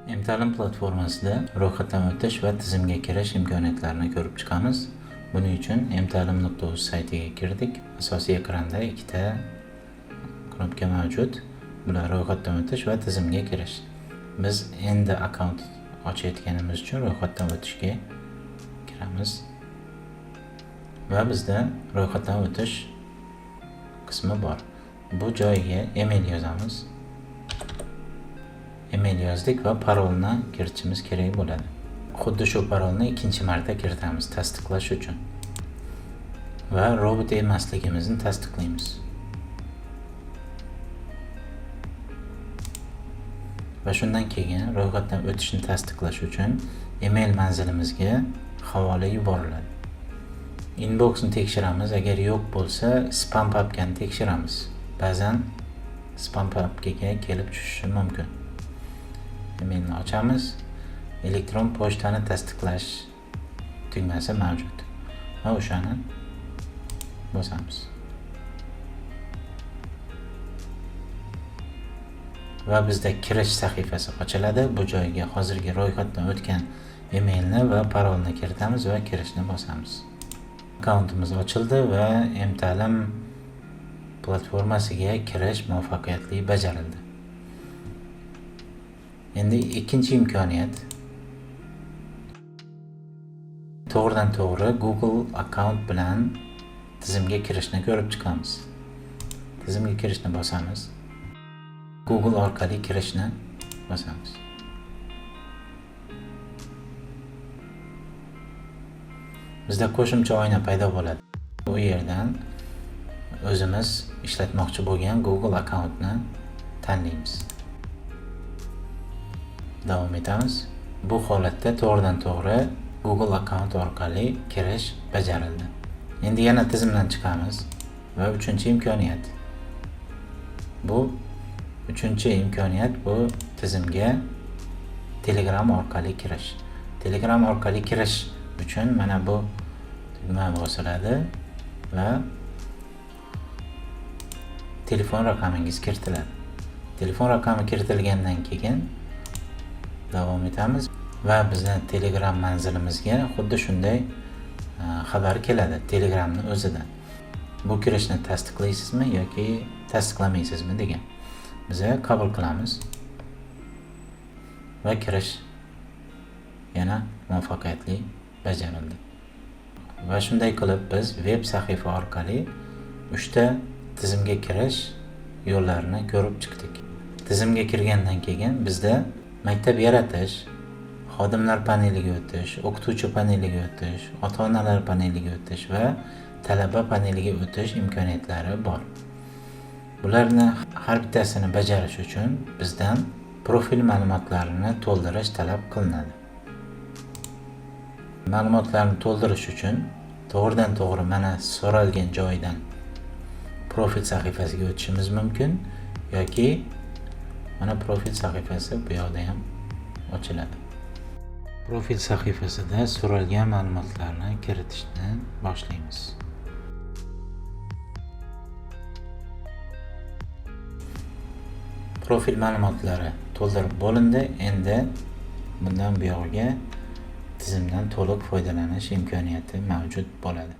M-ta'lim platformasida ro'yxatdan o'tish va tizimga kirish imkoniyatlarini ko'rib chiqamiz. Buning uchun mta'lim.uz saytiga kirdik. Asosiy ekranda ikkita knopka mavjud. Bular ro'yxatdan o'tish va tizimga kirish. Biz endi akkaunt ochayotganimiz uchun ro'yxatdan o'tishga kiramiz. Va bizda ro'yxatdan o'tish qismi bor. Bu joyiga email yozamiz. Email yozdik va parolni kiritishimiz kerak bo'ladi. Xuddi shu parolni ikkinchi marta kiritamiz tasdiqlash uchun. Va robot emasligimizni tasdiqlaymiz. Va shundan keyin ro'yxatdan o'tishni tasdiqlash uchun email manzilimizga havola yuboriladi. Inboxni tekshiramiz. Agar yo'q bo'lsa, spam papkani tekshiramiz. Ba'zan spam papkaga kelib tushishi mumkin. Emailni ochamiz. Elektron pochtani tasdiqlash tugmasi mavjud. Va o'shani bosamiz. Va bizda kirish sahifasi ochiladi. Bu joyga hozirgi ro'yxatdan o'tgan emailni va parolni kiritamiz va kirishni bosamiz. Akkauntimiz ochildi va M-ta'lim platformasiga kirish muvaffaqiyatli bajarildi. Endi ikkinchi imkoniyat. To'g'ridan to'g'ri Google akkaunt bilan tizimga kirishni ko'rib chiqamiz. Tizimga kirishni bosamiz. Google orqali kirishni bosamiz. Bizda qo'shimcha oyna paydo bo'ladi. Bu yerdan o'zimiz ishlatmoqchi bo'lgan Google akkauntni tanlaymiz. Davom etamiz. Bu holatda to'g'ridan to'g'ri Google akkaunt orqali kirish bajarildi. Endi yana tizimdan chiqamiz va uchinchi imkoniyat. Bu tizimga Telegram orqali kirish. Telegram orqali kirish uchun mana bu tugma bosiladi va telefon raqamingiz kiritiladi. Telefon raqami kiritilgandan keyin davom etamiz va bizning Telegram manzilimizga xuddi shunday xabar keladi Telegramning o'zidan. Bu kirishni tasdiqlaysizmi yoki tasdiqlamaysizmi degan. Biz qabul qilamiz va kirish yana muvaffaqiyatli bajarildi. Va shunday qilib biz veb sahifa orqali 3 ta tizimga kirish yo'llarini ko'rib chiqdik. Tizimga kirgandan keyin bizda maktab yaratish, xodimlar paneliga o'tish, o'qituvchi paneliga o'tish, ota-onalar paneliga o'tish va talaba paneliga o'tish imkoniyatlari bor. Bularni har bittasini bajarish uchun bizdan profil ma'lumotlarini to'ldirish talab qilinadi. Ma'lumotlarni to'ldirish uchun to'g'ridan to'g'ri mana so'ralgan joydan profil sahifasiga o'tishimiz mumkin yoki mana profil sahifasi bu yerda ham ochiladi. Profil sahifasida so'ralgan ma'lumotlarni kiritishni boshlaymiz. Profil ma'lumotlari to'ldirib bo'lindi. Endi bundan buyog'iga tizimdan to'liq foydalanish imkoniyati mavjud bo'ladi.